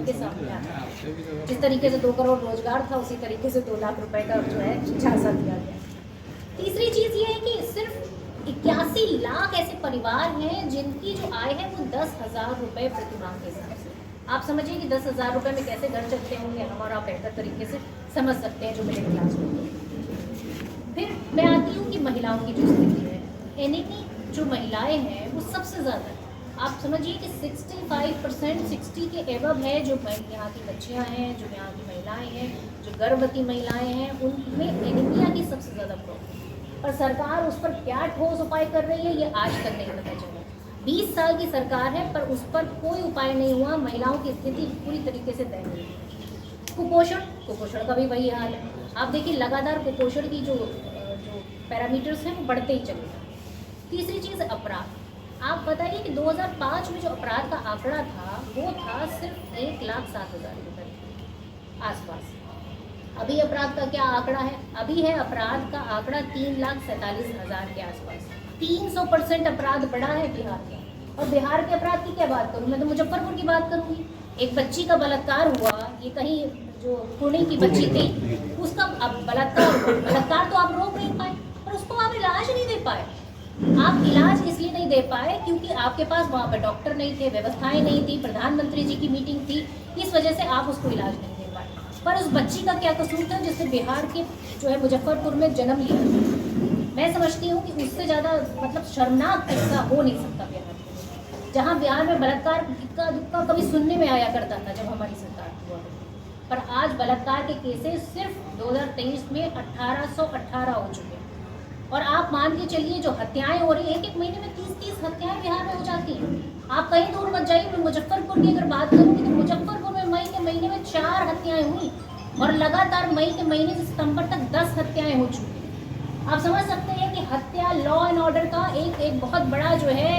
आपके सामने आता है। जिस तरीके से 2 करोड़ रोजगार था, उसी तरीके से 2 लाख रुपए का जो है झांसा दिया गया। तीसरी चीज़ ये है कि सिर्फ 81 लाख ऐसे परिवार हैं जिनकी जो आय है वो 10,000 रुपये प्रतिमाह के हिसाब से। आप समझिए कि 10,000 रुपये में कैसे घर चलते होंगे, हम और आप बेहतर तरीके से समझ सकते हैं जो मिडिल क्लास होंगे। फिर मैं आती हूँ कि महिलाओं की जो स्थिति है, एनीमी जो महिलाएं हैं वो सबसे ज़्यादा है। आप समझिए कि 65% 60 के एबव है जो यहाँ की बच्चियाँ हैं, जो यहाँ की महिलाएं हैं, जो गर्भवती महिलाएं हैं, उनमें एनीमिया की सबसे ज़्यादा प्रॉब्लम। पर सरकार उस पर क्या ठोस उपाय कर रही है ये आज तक नहीं पता चला। 20 साल की सरकार है पर उस पर कोई उपाय नहीं हुआ। महिलाओं की स्थिति पूरी तरीके से दयनीय है। कुपोषण का भी वही हाल है। आप देखिए लगातार कुपोषण की जो पैरामीटर्स हैं वो बढ़ते ही चले गए। तीसरी चीज़ अपराध। आप बताइए कि 2005 में जो अपराध का आंकड़ा था वो था सिर्फ 1,07,000 रुपये आसपास। अभी अपराध का क्या आंकड़ा है? अभी है अपराध का आंकड़ा 3,47,000 के आसपास। 300% अपराध बढ़ा है बिहार का। और बिहार के अपराध की क्या बात करूँ, मैं तो मुजफ्फरपुर की बात करूँगी। एक बच्ची का बलात्कार हुआ, ये कहीं जो पुणे की बच्ची थी उसका अब बलात्कार हुआ। बलात्कार तो आप रोक नहीं पाए, पर उसको आप इलाज नहीं दे पाए। आप इलाज इसलिए नहीं दे पाए क्योंकि आपके पास वहाँ पर डॉक्टर नहीं थे, व्यवस्थाएं नहीं थी, प्रधानमंत्री जी की मीटिंग थी, इस वजह से आप उसको इलाज नहीं दे पाए। पर उस बच्ची का क्या कसूर था जिसने बिहार के जो है मुजफ्फरपुर में जन्म लिया? मैं समझती हूँ कि उससे ज़्यादा मतलब शर्मनाक किस्सा हो नहीं सकता बिहार में, जहाँ बिहार में बलात्कार का दुक्का कभी सुनने में आया करता था जब हमारी सरकार हुआ। पर आज बलात्कार के केसेस सिर्फ 2023 में 1818 हो चुके हैं। और आप मान के चलिए जो हत्याएं हो रही है, एक महीने में 30-30 हत्याएं बिहार में हो जाती हैं। आप कहीं दूर मत जाइए, मैं मुजफ्फरपुर की अगर बात करूँगी तो मुजफ्फरपुर में मई के महीने में 4 हत्याएं हुई और लगातार मई के महीने से सितंबर तक 10 हत्याएं हो चुकी हैं। आप समझ सकते हैं कि हत्या लॉ एंड ऑर्डर का एक बहुत बड़ा जो है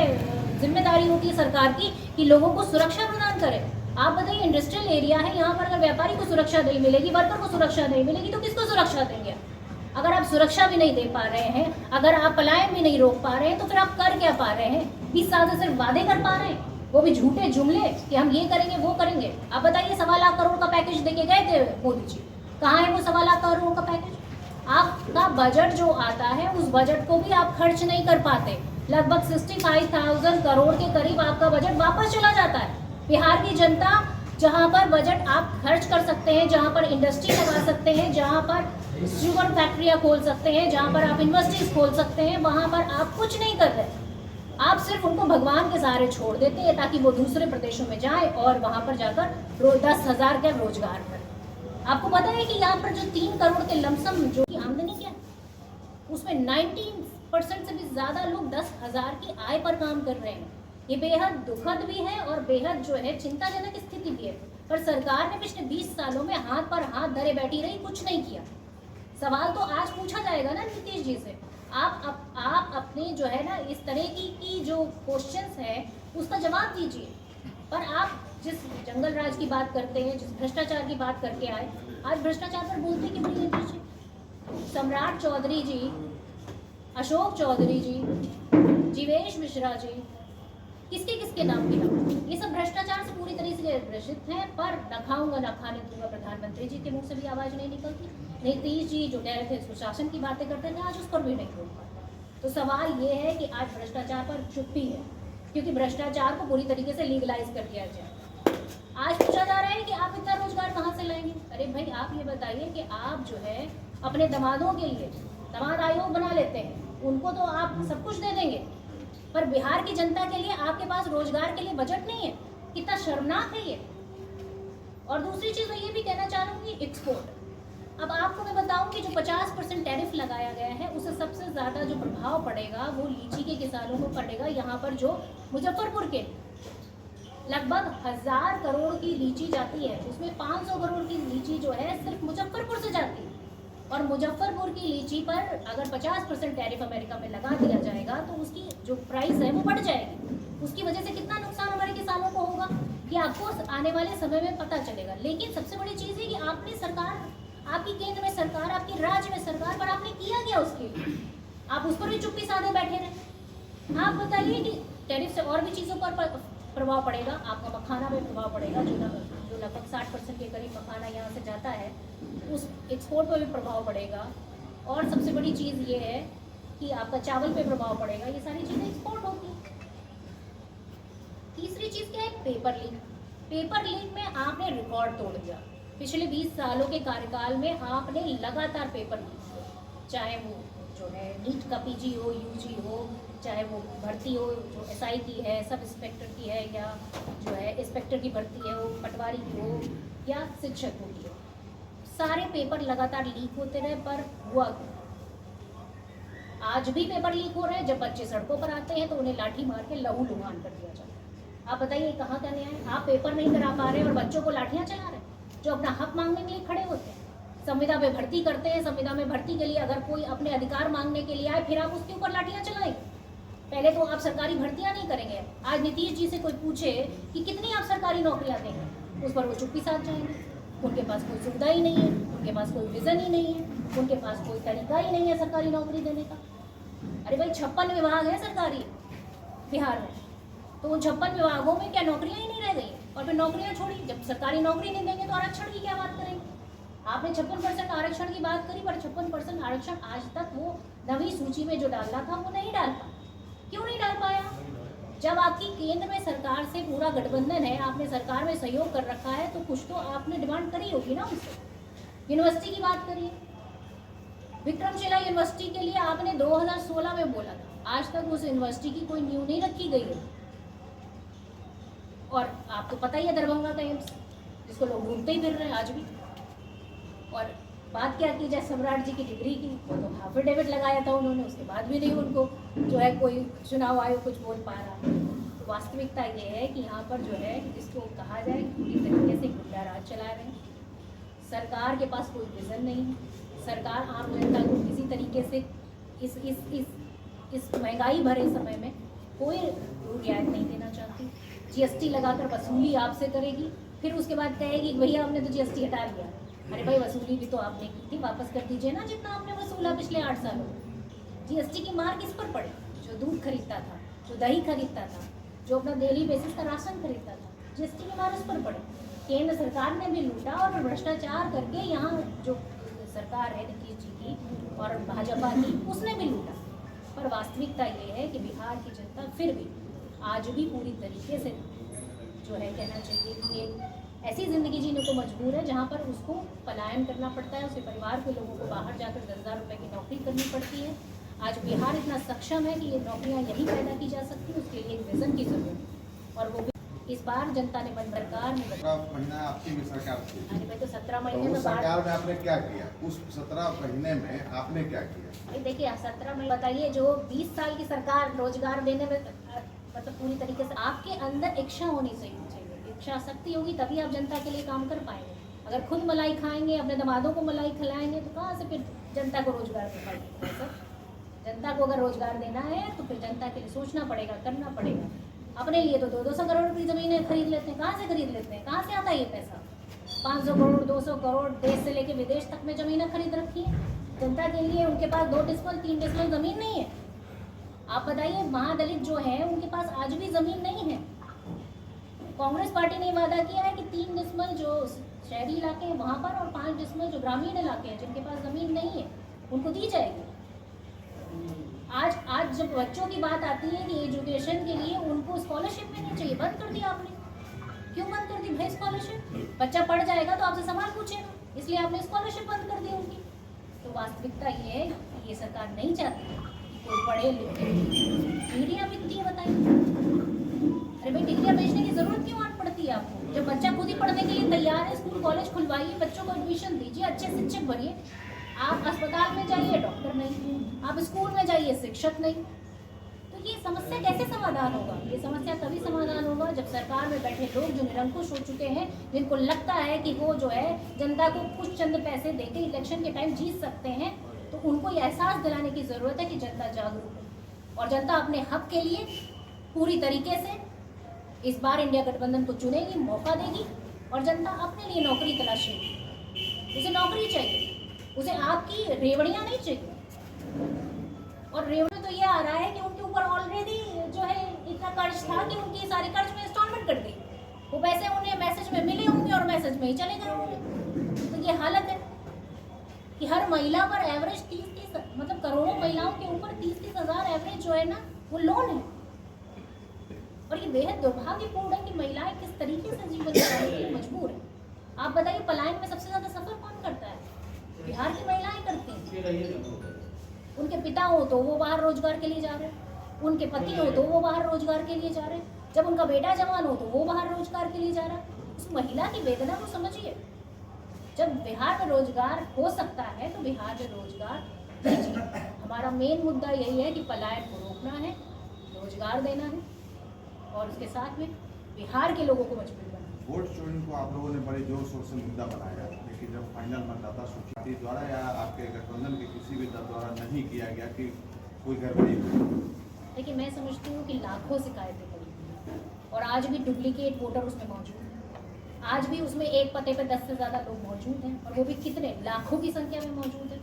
जिम्मेदारी होती है सरकार की कि लोगों को सुरक्षा प्रदान करे। आप बताइए इंडस्ट्रियल एरिया है, यहाँ पर अगर व्यापारी को सुरक्षा नहीं मिलेगी, वर्कर को सुरक्षा नहीं मिलेगी तो किसको सुरक्षा देंगे? अगर आप सुरक्षा भी नहीं दे पा रहे हैं, अगर आप पलायन भी नहीं रोक पा रहे हैं, तो फिर आप कर क्या पा रहे हैं? 20 साल से सिर्फ वादे कर पा रहे हैं, वो भी झूठे जुमले कि हम ये करेंगे वो करेंगे। आप बताइए 1.25 लाख करोड़ का पैकेज देके गए थे मोदी जी, कहाँ है वो 1.25 लाख करोड़ का पैकेज? आपका बजट जो आता है उस बजट को भी आप खर्च नहीं कर पाते। लगभग 65,000 करोड़ के करीब आपका बजट वापस चला जाता है। बिहार की जनता जहाँ पर बजट आप खर्च कर सकते हैं, जहाँ पर इंडस्ट्री लगा सकते हैं, जहाँ पर शुगर फैक्ट्रियाँ खोल सकते हैं, जहाँ पर आप यूनिवर्सिटीज खोल सकते हैं, वहाँ पर आप कुछ नहीं कर रहे। आप सिर्फ उनको भगवान के सहारे छोड़ देते हैं ताकि वो दूसरे प्रदेशों में जाए और वहाँ पर जाकर 10,000 का रोजगार करें। आपको पता है कि यहाँ पर जो 3 करोड़ के लमसम जो की आमदनी क्या, उसमें 19% से भी ज़्यादा लोग 10,000 की आय पर काम कर रहे हैं। ये बेहद दुखद भी है और बेहद जो है चिंताजनक स्थिति भी है। पर सरकार ने पिछले 20 सालों में हाथ पर हाथ धरे बैठी रही, कुछ नहीं किया। सवाल तो आज पूछा जाएगा ना नीतीश जी से, आप अपने जो है ना इस तरह की जो क्वेश्चंस है उसका जवाब दीजिए। पर आप जिस जंगल राज की बात करते हैं, जिस भ्रष्टाचार की बात करके आए, आज भ्रष्टाचार पर बोलते क्यों नहीं नीतीश जी? सम्राट चौधरी जी, अशोक चौधरी जी, जीवेश मिश्रा जी, किसके नाम की नाम, ये सब भ्रष्टाचार से पूरी तरीके से ग्रसित हैं। पर न खाऊंगा न खाने दूंगा प्रधानमंत्री जी के मुंह से भी आवाज नहीं निकलती। नीतीश जी जो कह रहे थे सुशासन की बातें करते थे, आज उस पर भी नहीं बोल पाते। तो सवाल ये है कि आज भ्रष्टाचार पर चुप्पी है, क्योंकि भ्रष्टाचार को पूरी तरीके से लीगलाइज कर दिया जाए। आज पूछा जा रहा है कि आप इतना रोजगार कहाँ से लाएंगे? अरे भाई आप ये बताइए कि आप जो है अपने दामादों के लिए दामाद आयोग बना लेते हैं, उनको तो आप सब कुछ दे देंगे, पर बिहार की जनता के लिए आपके पास रोजगार के लिए बजट नहीं है। कितना शर्मनाक है ये। और दूसरी चीज मैं ये भी कहना चाहूंगी, एक्सपोर्ट। अब आपको मैं बताऊं कि जो 50% टैरिफ लगाया गया है उससे सबसे ज्यादा जो प्रभाव पड़ेगा वो लीची के किसानों को पड़ेगा। यहाँ पर जो मुजफ्फरपुर के लगभग 1000 करोड़ की लीची जाती है, उसमें 500 करोड़ की लीची जो है सिर्फ मुजफ्फरपुर से जाती है। और मुजफ्फरपुर की लीची पर अगर 50% टैरिफ अमेरिका में लगा दिया जाएगा तो उसकी जो प्राइस है वो बढ़ जाएगी। उसकी वजह से कितना नुकसान हमारे किसानों को होगा ये आपको आने वाले समय में पता चलेगा। लेकिन सबसे बड़ी चीज़ है कि आपने सरकार, आपकी केंद्र में सरकार, आपकी राज्य में सरकार, पर आपने किया क्या उसके लिए? आप उस पर भी चुप्पी साधे बैठे रहे। आप बताइए कि टैरिफ से और भी चीज़ों पर प्रभाव पड़ेगा, आपका मखाना में प्रभाव पड़ेगा, जो लगभग 60% के करीब मखाना यहाँ से जाता है, उस एक्सपोर्ट पर भी प्रभाव पड़ेगा। और सबसे बड़ी चीज़ ये है कि आपका चावल पे प्रभाव पड़ेगा, ये सारी चीज़ें एक्सपोर्ट होती हैं। तीसरी चीज़ क्या है? Paper leak. पेपर लीक में आपने रिकॉर्ड तोड़ दिया। पिछले 20 सालों के कार्यकाल में आपने लगातार पेपर लीक किया, चाहे वो जो है नीट का पीजी हो, यूजी हो, चाहे वो भर्ती हो जो एसआई की है, सब इंस्पेक्टर की है, या जो है इंस्पेक्टर की भर्ती है वो पटवारी की हो या शिक्षकों की हो, सारे पेपर लगातार लीक होते रहे। पर हुआ आज भी पेपर लीक हो रहे हैं। जब बच्चे सड़कों पर आते हैं तो उन्हें लाठी मार के लहू लुहान कर दिया जाता है। आप बताइए कहाँ का न्याय है? आप पेपर नहीं करा पा रहे और बच्चों को लाठियाँ चला रहे हैं जो अपना हक मांगने के लिए खड़े होते हैं। संविदा में भर्ती करते हैं, संविदा में भर्ती के लिए अगर कोई अपने अधिकार मांगने के लिए आए फिर आप उसके ऊपर लाठियाँ चलाएंगे। पहले तो आप सरकारी भर्तियाँ नहीं करेंगे। आज नीतीश जी से कोई पूछे कि कितनी आप सरकारी नौकरियाँ देंगे, उस पर वो चुप्पी साध जाएंगे। उनके पास कोई सुविधा ही नहीं है, उनके पास कोई विजन ही नहीं है, उनके पास कोई तरीका ही नहीं है सरकारी नौकरी देने का। अरे भाई 56 विभाग है सरकारी बिहार में, तो उन 56 विभागों में क्या नौकरियां ही नहीं रह गई? और फिर नौकरियां छोड़ी, जब सरकारी नौकरी नहीं देंगे तो आरक्षण की क्या बात करेंगे? आपने 56% आरक्षण की बात करी, पर 56% आरक्षण आज तक वो नवी सूची में जो डालना था वो नहीं डाल पाया। क्यों नहीं डाल पाया? जब आपकी केंद्र में सरकार से पूरा गठबंधन है, आपने सरकार में सहयोग कर रखा है, तो कुछ तो आपने डिमांड करी होगी ना उनसे। यूनिवर्सिटी की बात करिए, विक्रमशिला यूनिवर्सिटी के लिए आपने 2016 में बोला था, आज तक उस यूनिवर्सिटी की कोई नींव नहीं रखी गई है। और आपको पता ही है दरभंगा का एम्स, जिसको लोग ढूंढते ही फिर रहे हैं आज भी। और बात क्या की जाए सम्राट जी की डिग्री की, वो तो एफिडेविट लगाया था उन्होंने, उसके बाद भी नहीं उनको जो है कोई चुनाव आयोग कुछ बोल पा रहा। तो वास्तविकता ये है कि यहाँ पर जो है जिसको कहा जाए पूरी तरीके से गुंडा राज चला रहे हैं। सरकार के पास कोई विजन नहीं है। सरकार आम जनता को किसी तरीके से इस महंगाई भरे समय में कोई रियायत नहीं देना चाहती। जीएसटी लगाकर वसूली आपसे करेगी, फिर उसके बाद कहेगी भैया हमने तो जीएसटी हटा दिया। अरे भाई वसूली भी तो आपने की थी, वापस कर दीजिए ना जितना आपने वसूला पिछले 8 सालों में। जीएसटी की मार किस पर पड़े? जो दूध खरीदता था, जो दही खरीदता था, जो अपना डेली बेसिस का राशन खरीदता था, जीएसटी की मार उस पर पड़े। केंद्र सरकार ने भी लूटा और भ्रष्टाचार करके यहाँ जो सरकार है नीतीश जी की और भाजपा की, उसने भी लूटा। पर वास्तविकता ये है कि बिहार की जनता फिर भी आज भी पूरी तरीके से जो है कहना चाहिए कि एक ऐसी ज़िंदगी जीने को मजबूर है जहाँ पर उसको पलायन करना पड़ता है, उसके परिवार के लोगों को बाहर जाकर 10,000 रुपये की नौकरी करनी पड़ती है। आज बिहार इतना सक्षम है कि ये नौकरियाँ यहीं पैदा की जा सकती हैं, उसके लिए एक विज़न की ज़रूरत है। और वो इस बार जनता ने मन सरकार में 17 महीना आपकी भी सरकार थी। अरे भाई तो 17 महीने तो में उस सरकार में आपने क्या किया? उस 17 महीने में आपने क्या किया? देखिए 17 महीने बताइए, जो 20 साल की सरकार रोजगार देने में मतलब पूरी तरीके से आपके अंदर इच्छा होनी चाहिए। इच्छा शक्ति होगी तभी आप जनता के लिए काम कर पाएंगे। अगर खुद मलाई खाएंगे, अपने दामादों को मलाई खिलाएंगे, तो कहाँ से फिर जनता को रोजगार दे पाएंगे? सर, जनता को अगर रोजगार देना है तो फिर जनता के लिए सोचना पड़ेगा, करना पड़ेगा। अपने लिए तो 200 करोड़ की ज़मीनें खरीद लेते हैं। कहाँ से खरीद लेते हैं? कहाँ से आता है ये पैसा? 500 करोड़ 200 करोड़ देश से लेके विदेश तक में ज़मीनें खरीद रखी है जनता के लिए। उनके पास 2 डिसमल 3 डिसमल ज़मीन नहीं है। आप बताइए, महादलित जो है उनके पास आज भी ज़मीन नहीं है। कांग्रेस पार्टी ने वादा किया है कि 3 डिसमल जो शहरी इलाके हैं वहाँ पर और 5 डिसमल जो ग्रामीण इलाके हैं जिनके पास ज़मीन नहीं है उनको दी जाएगी। आज जब बच्चों की बात आती है कि एजुकेशन के लिए उनको स्कॉलरशिप मिलनी चाहिए, बंद कर दिया आपने। क्यों बंद कर दी भाई स्कॉलरशिप? बच्चा पढ़ जाएगा तो आपसे सवाल पूछेगा, इसलिए आपने स्कॉलरशिप बंद कर दी उनकी। तो वास्तविकता ये है कि ये सरकार नहीं चाहती कि कोई पढ़े लिखे। डिग्रियाँ बिकती है बताइए। अरे भाई डिग्रियाँ बेचने की ज़रूरत क्यों आन पड़ती है आपको? जब बच्चा खुद ही पढ़ने के लिए तैयार है, स्कूल कॉलेज खुलवाइए, बच्चों को एडमिशन दीजिए, अच्छे शिक्षक बनिए। आप अस्पताल में जाइए, डॉक्टर नहीं। आप स्कूल में जाइए, शिक्षक नहीं। तो ये समस्या कैसे समाधान होगा? ये समस्या तभी समाधान होगा जब सरकार में बैठे लोग जो निरंकुश हो चुके हैं, जिनको लगता है कि वो जो है जनता को कुछ चंद पैसे देके इलेक्शन के टाइम जीत सकते हैं, तो उनको ये एहसास दिलाने की ज़रूरत है कि जनता जागरूक है और जनता अपने हक के लिए पूरी तरीके से इस बार इंडिया गठबंधन को चुनेगी, मौका देगी और जनता अपने लिए नौकरी तलाशेगी। उसे नौकरी चाहिए, उसे आपकी रेवड़ियाँ नहीं चाहिए। और रेवड़ी तो ये आ रहा है कि उनके ऊपर ऑलरेडी जो है इतना कर्ज था कि उनकी सारी कर्ज में इंस्टॉलमेंट कट गई। वो पैसे उन्हें मैसेज में मिले होंगे और मैसेज में ही चले गए होंगे। तो ये हालत है कि हर महिला पर एवरेज 30 मतलब करोड़ों महिलाओं के ऊपर 30 हज़ार एवरेज जो है ना वो लोन है। और ये बेहद दुर्भाग्यपूर्ण है कि महिलाएं किस तरीके से जीवन जिने के लिए मजबूर है। आप बताइए पलायन में सबसे ज्यादा सफर कौन करता है? बिहार की महिलाएं करती हैं। उनके पिता हो तो वो बाहर रोजगार के लिए जा रहे हैं, उनके पति हो तो वो बाहर रोजगार के लिए जा रहे हैं, जब उनका बेटा जवान हो तो वो बाहर रोजगार के लिए जा रहा है। उस महिला की वेदना को समझिए। जब बिहार में रोजगार हो सकता है तो बिहार में रोजगार दीजिए। हमारा मेन मुद्दा यही है कि पलायन को रोकना है, रोजगार देना है और उसके साथ में बिहार के लोगों को मजबूत बनाना। वोट चोरी को आप लोगों ने बड़े जोर शोर से मुद्दा बनाया, लेकिन जब फाइनल मतदाता सूची द्वारा या आपके गठबंधन के किसी भी दल द्वारा नहीं किया गया कि कोई गड़बड़ी हुई। देखिए मैं समझती हूँ कि लाखों शिकायतें पड़ी और आज भी डुप्लीकेट वोटर उसमें मौजूद हैं। आज भी उसमें एक पते पे 10 से ज़्यादा लोग मौजूद हैं और वो भी कितने लाखों की संख्या में मौजूद है।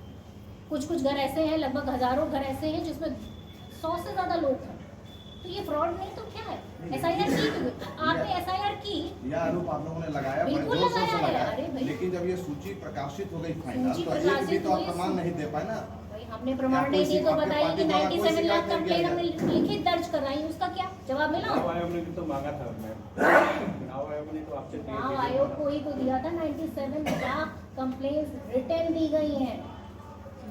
कुछ घर ऐसे हैं, लगभग हज़ारों घर ऐसे हैं जिसमें 100 से ज़्यादा लोग हैं। तो ये फ्रॉड नहीं तो क्या है? SIR की आपने SIR की, यह आरोप आप लोगों ने लगाया, बड़े बिल्कुल जोर शोर से लगाया है। लगाया। अरे भाई, लेकिन जब ये सूची प्रकाशित हो गई फाइनल सूची तो एक प्रकाशित भी तो आप हुई, प्रमाण नहीं दे पाए ना। भाई हमने प्रमाण नहीं दिए तो बताइए कि 97 लाख कंप्लेन हमने लिखित दर्ज कराई, उसका क्या जवाब मिला? चुनाव आयोग ने भी तो मांगा था चुनाव आयोग ने तो आपसे चुनाव आयोग को ही तो दिया था 97 लाख कंप्लेन रिटर्न दी गई हैं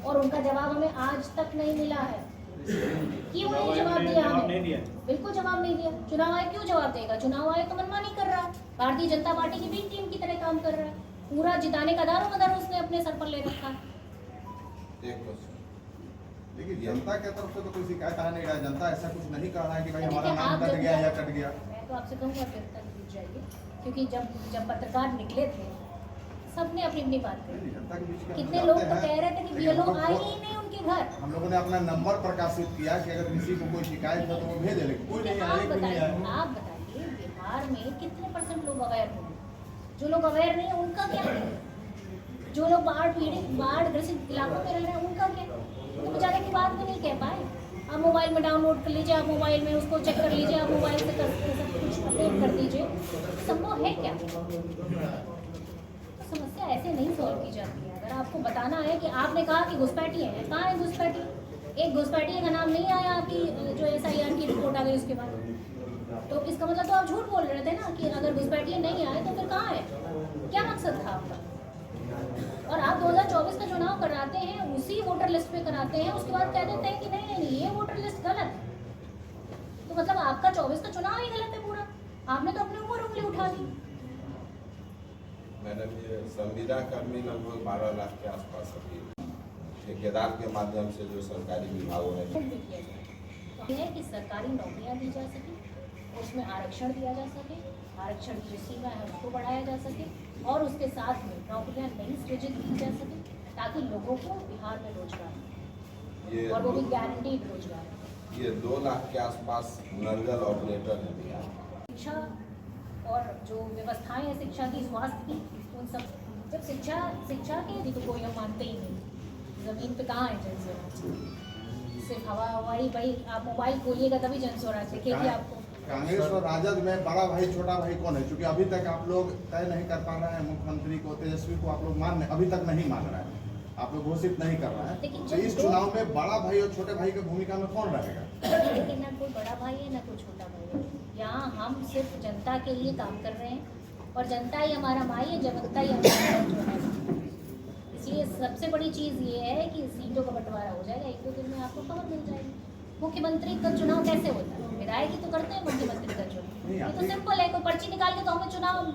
और उनका जवाब हमें आज तक नहीं मिला है। क्यों नहीं जवाब दिया हमें? बिल्कुल जवाब नहीं दिया। चुनाव आयोग क्यों जवाब देगा? चुनाव आयोग तो मनमानी कर रहा है, भारतीय जनता पार्टी की बी टीम की तरह काम कर रहा है। पूरा जिताने का दारोमदार उसने अपने सर पर ले रखा है। लेकिन जनता के तरफ से तो कोई शिकायत आ नहीं रहा है। जनता ऐसा कुछ नहीं कर रहा है कि भाई देखिए, हमारा नाम आप कट जब- गया या कट गया। मैं तो आपसे कहूँगा फिर तक रुक जाइए, क्योंकि जब पत्रकार निकले थे सबने अपनी अपनी बात कही। जनता के बीच में हम कितने जाते लोग तो हैं, कह रहे थे कि लेकिन BLO हम लोग आए को- ही नहीं उनके घर। हम लोगों ने अपना नंबर प्रकाशित किया कि अगर किसी को कोई शिकायत हो तो वो भेजे, लेकिन कोई नहीं आया, कोई नहीं आया। आप बताइए बिहार में कितने % लोग अवेयर होंगे? जो लोग अवेयर नहीं है उनका क्या है? जो लोग बाढ़ पीड़ित बाढ़ ग्रसित इलाकों में रह रहे हैं उनका क्या? तो बेचारे की बात भी नहीं कह पाए। आप मोबाइल में डाउनलोड कर लीजिए, आप मोबाइल में उसको चेक कर लीजिए, आप मोबाइल से सब कुछ अपडेट कर दीजिए। संभव है क्या? तो समस्या ऐसे नहीं सॉल्व की जाती है। अगर आपको बताना है कि आपने कहा कि घुसपैठी है, कहाँ है घुसपैठी? एक घुसपैठी का नाम नहीं आया आपकी जो SIR की रिपोर्ट आ गई उसके बाद। तो इसका मतलब तो आप झूठ बोल रहे थे ना कि अगर घुसपैठी नहीं आए तो फिर कहाँ है? क्या मकसद था आपका? और आप 2024 का चुनाव कराते हैं, उसी वोटर लिस्ट पे कराते हैं, उसके बाद कह देते हैं कि नहीं ये वोटर लिस्ट गलत है। तो मतलब आपका 24 का चुनाव ही गलत है पूरा। आपने तो अपने ऊपर उंगली उठा ली। मैडम ये संविदा कर्मी लगभग 12 लाख के आसपास अभी ठेकेदार के माध्यम से जो सरकारी विभागों ने तो है कि सरकारी नौकरियां दी जा सके, उसमें आरक्षण दिया जा सके, आरक्षण की जो सीमा है उसको बढ़ाया जा सके और उसके साथ में नौकरियां नई सृजित की जा सके ताकि लोगों को बिहार में रोजगार मिले ये और वो भी गारंटीड रोजगार। ये 2 लाख के आसपास नर्गल ऑपरेटर है बिहार। शिक्षा और जो व्यवस्थाएं हैं शिक्षा की, स्वास्थ्य की, उन सब जब शिक्षा के तो कोई हम मानते ही नहीं। ज़मीन पे कहाँ है जन स्वराज? सिर्फ हवाई भाई आप मोबाइल खोलिएगा तभी जन स्वराज दिखेगी आपको। कांग्रेस और राजद में बड़ा भाई छोटा भाई कौन है? क्योंकि अभी तक आप लोग तय नहीं कर पा रहे हैं। मुख्यमंत्री को, तेजस्वी को आप लोग अभी तक नहीं मान रहे हैं, आप लोग घोषित नहीं कर रहे लेकिन हैं। जब तो इस दो- चुनाव में बड़ा भाई और छोटे भाई की भूमिका में कौन रहेगा? लेकिन ना कोई बड़ा भाई है ना कोई छोटा भाई है। यहाँ हम सिर्फ जनता के लिए काम कर रहे हैं और जनता ही हमारा भाई है, जनता ही हमारा जो है। इसलिए सबसे बड़ी चीज़ ये है कि सीटों का बंटवारा हो जाएगा, 1-2 दिन में आपको खबर मिल जाएगी। मुख्यमंत्री का चुनाव कैसे होता है? विधायक ही तो करते हैं मुख्यमंत्री का चुनाव। ये तो सिंपल है, कोई पर्ची निकाल के तो हमें चुनाव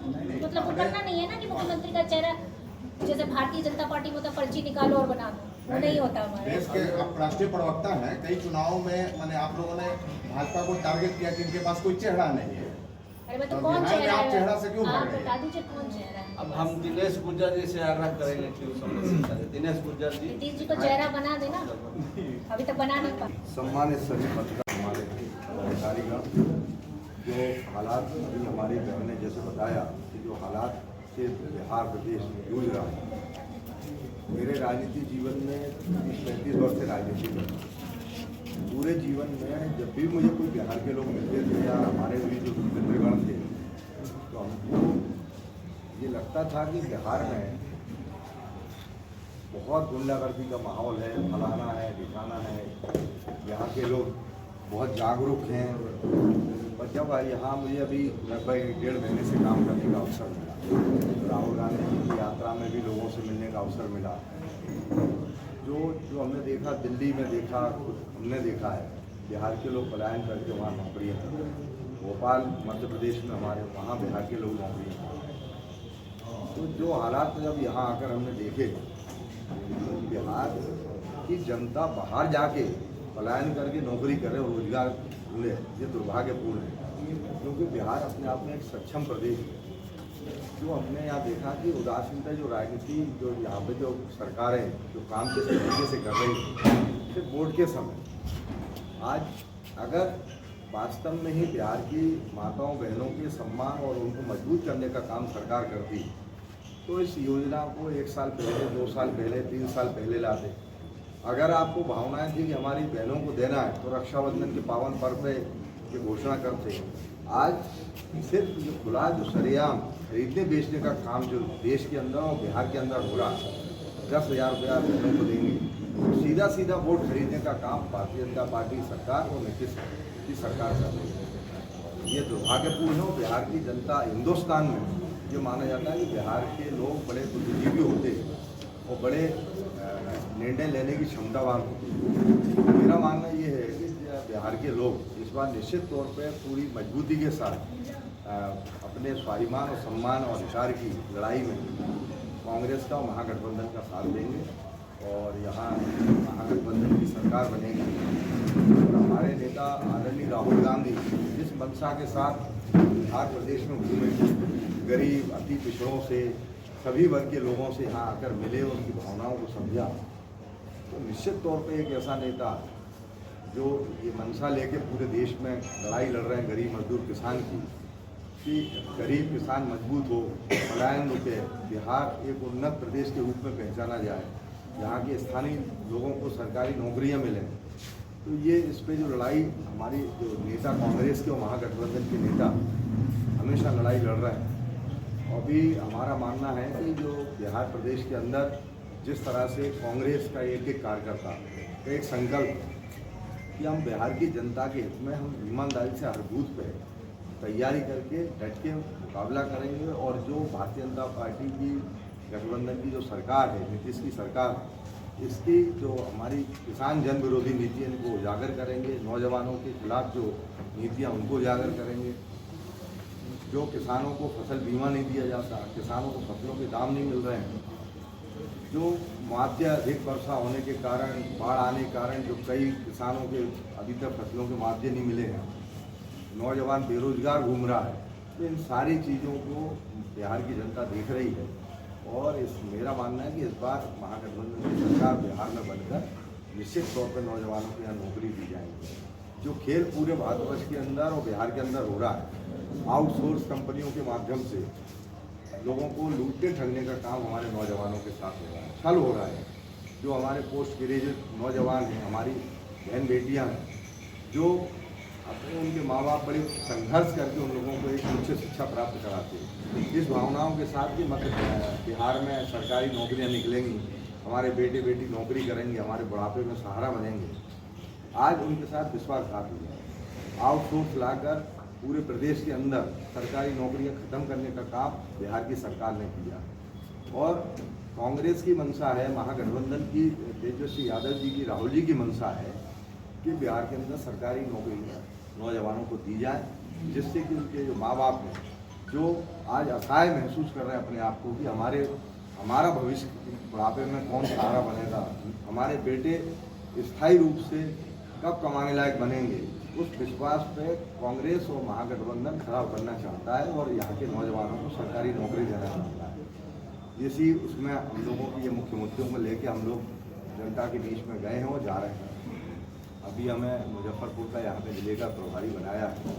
मतलब वो करना नहीं है ना कि मुख्यमंत्री का चेहरा जैसे भारतीय जनता पार्टी में होता पर्ची निकालो और बना दो, वो नहीं होता हमारे। देश के आप राष्ट्रीय प्रवक्ता हैं, कई चुनावों में मैंने आप लोगों ने भाजपा को टारगेट किया कि इनके पास कोई चेहरा नहीं है। अरे भाई तो और कौन बिहार में चेहरा आप है? चेहरा से क्यों आप भाग रहे हैं? बता दीजिए कौन चेहरा है? अब हम दिनेश गुर्जर जी से आग्रह करेंगे कि उस समस्या से दिनेश गुर्जर जी नीतीश जी को चेहरा बना देना, अभी तक बना नहीं पाए। सम्मानित सभी पत्रकार हमारे अधिकारीगण, जो हालात अभी हमारी बहन ने जैसे बताया कि जो हालात से बिहार प्रदेश जूझ रहा है, मेरे राजनीतिक जीवन में 35 वर्ष से राजनीति में पूरे जीवन में जब भी मुझे कोई बिहार के लोग मिलते थे या हमारे भी जो मित्रगण थे तो तो हमको ये लगता था कि बिहार में बहुत गुंडागर्दी का माहौल है, फलाना है, ढिकाना है, यहाँ के लोग बहुत जागरूक हैं। पर जब यहाँ मुझे अभी लगभग 1.5 महीने से काम करने का अवसर मिला, राहुल गांधी जी की यात्रा में भी लोगों से मिलने का अवसर मिला, जो हमने देखा, दिल्ली में देखा, हमने देखा है बिहार के लोग पलायन करके वहाँ नौकरियाँ करते हैं। भोपाल मध्य प्रदेश में हमारे, वहाँ बिहार के लोग नौकरियाँ करते हैं। तो जो हालात जब यहाँ आकर हमने देखे, तो बिहार की जनता बाहर जाके पलायन करके नौकरी करे, रोजगार ढूंढे, ये दुर्भाग्यपूर्ण है। क्योंकि बिहार अपने आप में एक सक्षम प्रदेश है। जो हमने यहाँ देखा कि उदासीनता, जो राजनीति, जो यहाँ पे जो सरकारें जो काम किस तरीके से कर रही है, सिर्फ वोट के समय, आज अगर वास्तव में ही बिहार की माताओं बहनों के सम्मान और उनको मजबूत करने का काम सरकार करती, तो इस योजना को 1 साल पहले, 2 साल पहले, 3 साल पहले ला दे। अगर आपको भावनाएं थी कि हमारी बहनों को देना है, तो रक्षाबंधन के पावन पर्व पे ये घोषणा करते। आज सिर्फ जो खुला, जो सरेआम खरीदने बेचने का काम जो देश के अंदर और बिहार के अंदर हो रहा है, 10,000 रुपया बहनों को देंगे, सीधा सीधा वोट खरीदने का काम भारतीय जनता पार्टी सरकार और नीतीश की सरकार कर रही है। ये दुर्भाग्यपूर्ण है। बिहार की जनता, हिंदुस्तान में ये माना जाता है कि बिहार के लोग बड़े बुद्धिजीवी होते हैं और बड़े निर्णय लेने की क्षमतावान होती है। मेरा मानना ये है कि बिहार के लोग इस बार निश्चित तौर पर पूरी मजबूती के साथ अपने स्वाभिमान और सम्मान और अधिकार की लड़ाई में कांग्रेस का और महागठबंधन का साथ देंगे और यहाँ महागठबंधन की सरकार बनेगी। और हमारे नेता आदरणीय राहुल गांधी जिस मंशा के साथ बिहार प्रदेश में घूमे, गरीब, अति पिछड़ों से, सभी वर्ग के लोगों से यहाँ आकर मिले, उनकी भावनाओं को समझा, तो निश्चित तौर पे एक ऐसा नेता जो ये मंशा लेके पूरे देश में लड़ाई लड़ रहे हैं गरीब मजदूर किसान की, कि गरीब किसान मजबूत हो, पलायन रुके, बिहार एक उन्नत प्रदेश के रूप में पहचाना जाए, यहाँ के स्थानीय लोगों को सरकारी नौकरियाँ मिलें। तो ये इस पे जो लड़ाई हमारी जो नेता कांग्रेस के और महागठबंधन के नेता हमेशा लड़ाई लड़ रहे हैं। अभी हमारा मानना है कि जो बिहार प्रदेश के अंदर जिस तरह से कांग्रेस का एक एक कार्यकर्ता एक संकल्प कि हम बिहार की जनता के हित में हम ईमानदारी से हर बूथ पे तैयारी करके डट के मुकाबला करेंगे और जो भारतीय जनता पार्टी की गठबंधन की जो सरकार है, नीतीश की सरकार, इसकी जो हमारी किसान जन विरोधी नीति है इनको उजागर करेंगे, नौजवानों के खिलाफ जो नीतियाँ उनको उजागर करेंगे, जो किसानों को फसल बीमा नहीं दिया जाता, किसानों को फसलों के दाम नहीं मिल रहे हैं, जो मुआवजे अधिक वर्षा होने के कारण, बाढ़ आने के कारण जो कई किसानों के अभी तक फसलों के मुआवजे नहीं मिले हैं, नौजवान बेरोजगार घूम रहा है, तो इन सारी चीज़ों को बिहार की जनता देख रही है। और मेरा मानना है कि इस बार महागठबंधन की सरकार बिहार में बनकर निश्चित तौर पर नौजवानों को यहाँ नौकरी दी जाएगी। जो खेल पूरे भारतवर्ष के अंदर और बिहार के अंदर हो रहा है, आउटसोर्स कंपनियों के माध्यम से लोगों को लूटने ठगने का काम हमारे नौजवानों के साथ हो रहा है, छल हो रहा है। जो हमारे पोस्ट ग्रेजुएट नौजवान हैं, हमारी बहन बेटियां हैं, जो अपने उनके माँ बाप बड़े संघर्ष करके उन लोगों को एक उच्च शिक्षा प्राप्त कराते हैं, इस भावनाओं के साथ कि मतलब बिहार में सरकारी नौकरियां निकलेंगी, हमारे बेटे बेटी नौकरी करेंगे, हमारे बुढ़ापे में सहारा बनेंगे, आज उनके साथ विश्वासघात हुआ है। आउटसोर्स लाकर पूरे प्रदेश के अंदर सरकारी नौकरियां खत्म करने का काम बिहार की सरकार ने किया। और कांग्रेस की मंशा है, महागठबंधन की तेजस्वी यादव जी की, राहुल जी की मंशा है कि बिहार के अंदर सरकारी नौकरियां नौजवानों को दी जाए, जिससे कि उनके जो माँ बाप हैं, जो आज असहाय महसूस कर रहे हैं अपने आप को कि हमारा भविष्य बुढ़ापे में कौन सहारा बनेगा, हमारे बेटे स्थायी रूप से कब कमाने लायक बनेंगे, उस विश्वास पे कांग्रेस और महागठबंधन खड़ा करना चाहता है और यहाँ के नौजवानों को सरकारी नौकरी देना चाहता है। इसी उसमें हम लोगों की ये मुख्य मुद्दों को लेके हम लोग जनता के बीच में गए हैं और जा रहे हैं। अभी हमें मुजफ्फरपुर का यहाँ पे जिले का प्रभारी बनाया है।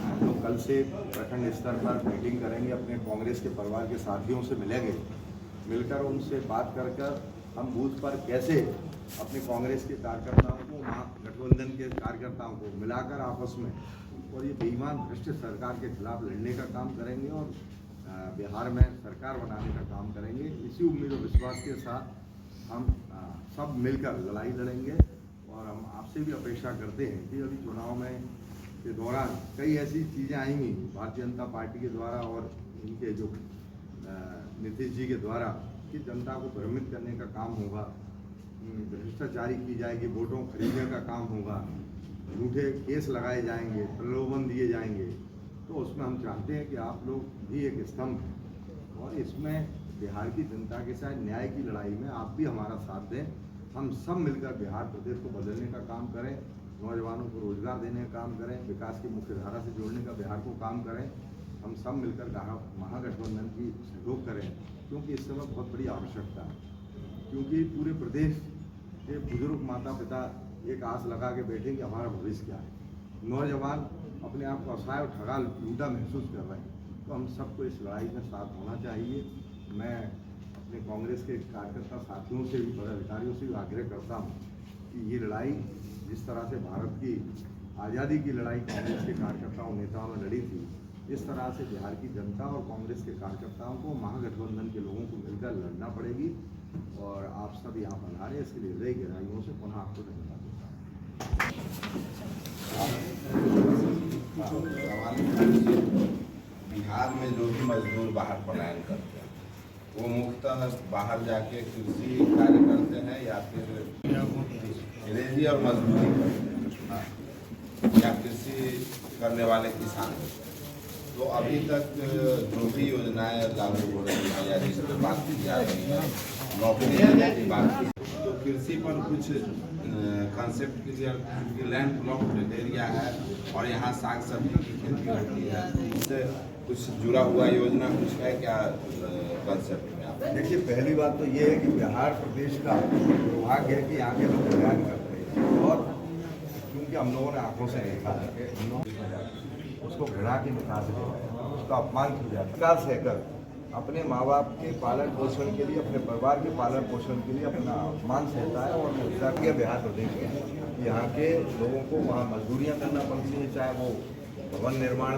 हम लोग कल से प्रखंड स्तर पर मीटिंग करेंगे, अपने कांग्रेस के परिवार के साथियों से मिलेंगे, मिलकर उनसे बात कर हम बूथ पर कैसे अपने कांग्रेस के कार्यकर्ताओं को, महागठबंधन के कार्यकर्ताओं को मिलाकर आपस में और ये बेईमान भ्रष्ट सरकार के खिलाफ लड़ने का काम करेंगे और बिहार में सरकार बनाने का काम करेंगे। इसी उम्मीद और विश्वास के साथ हम सब मिलकर लड़ाई लड़ेंगे और हम आपसे भी अपेक्षा करते हैं कि अभी चुनाव में के दौरान कई ऐसी चीज़ें आएंगी भारतीय जनता पार्टी के द्वारा और इनके जो नीतीश जी के द्वारा कि जनता को भ्रमित करने का काम होगा, भ्रष्टाचारी की जाएगी, वोटों खरीदने का काम होगा, झूठे केस लगाए जाएंगे, प्रलोभन दिए जाएंगे। तो उसमें हम चाहते हैं कि आप लोग भी एक स्तंभ हैं और इसमें बिहार की जनता के साथ न्याय की लड़ाई में आप भी हमारा साथ दें। हम सब मिलकर बिहार प्रदेश को बदलने का काम करें, नौजवानों को रोजगार देने का काम करें, विकास की मुख्य धारा से जोड़ने का बिहार को काम करें। हम सब मिलकर महागठबंधन की सहयोग करें क्योंकि इस समय बहुत बड़ी आवश्यकता है, क्योंकि पूरे प्रदेश के बुजुर्ग माता पिता एक आस लगा के बैठे कि हमारा भविष्य क्या है। नौजवान अपने आप को असहाय और ठगा लूटा महसूस कर रहे हैं। तो हम सबको इस लड़ाई में साथ होना चाहिए। मैं अपने कांग्रेस के कार्यकर्ता साथियों से भी, पदाधिकारियों से भी आग्रह करता हूँ कि ये लड़ाई जिस तरह से भारत की आज़ादी की लड़ाई कांग्रेस के कार्यकर्ताओं नेताओं ने लड़ी थी, इस तरह से बिहार की जनता और कांग्रेस के कार्यकर्ताओं को महागठबंधन के लोगों को मिलकर लड़ना पड़ेगी। और आप सब यहाँ पधारे, इसके लिए हृदय गहराइयों से पुनः आपको धन्यवाद देता हूँ। बिहार में जो भी मजदूर बाहर पलायन करते हैं वो मुख्यतः बाहर जाके कृषि कार्य करते हैं या फिर रेजी और मजदूरी करते हैं या कृषि करने वाले किसान। तो अभी तक जो भी योजनाएं लागू हो रही हैं या जिस पर बात की जा रही है, नौकरी देने की बात की, तो कृषि पर कुछ concept clear, land plot area है और यहाँ साग सब्जी की खेती होती है, इससे कुछ जुड़ा हुआ योजना कुछ है क्या कंसेप्ट में आप? देखिए, पहली बात तो ये है कि बिहार प्रदेश का दुर्भाग्य है कि यहाँ के लोग बयान करते हैं और क्योंकि हम लोगों ने आंखों से देखा है, उसको घृणा की निगाह से देखा है, उसका अपमान किया जाता है। विकास सहकर अपने माँ बाप के पालन पोषण के लिए, अपने परिवार के पालन पोषण के लिए अपना अपमान सहता है और मुद्दा किया बिहार प्रदेश में यहाँ के लोगों को वहाँ मजदूरियाँ करना पड़ती हैं, चाहे वो भवन निर्माण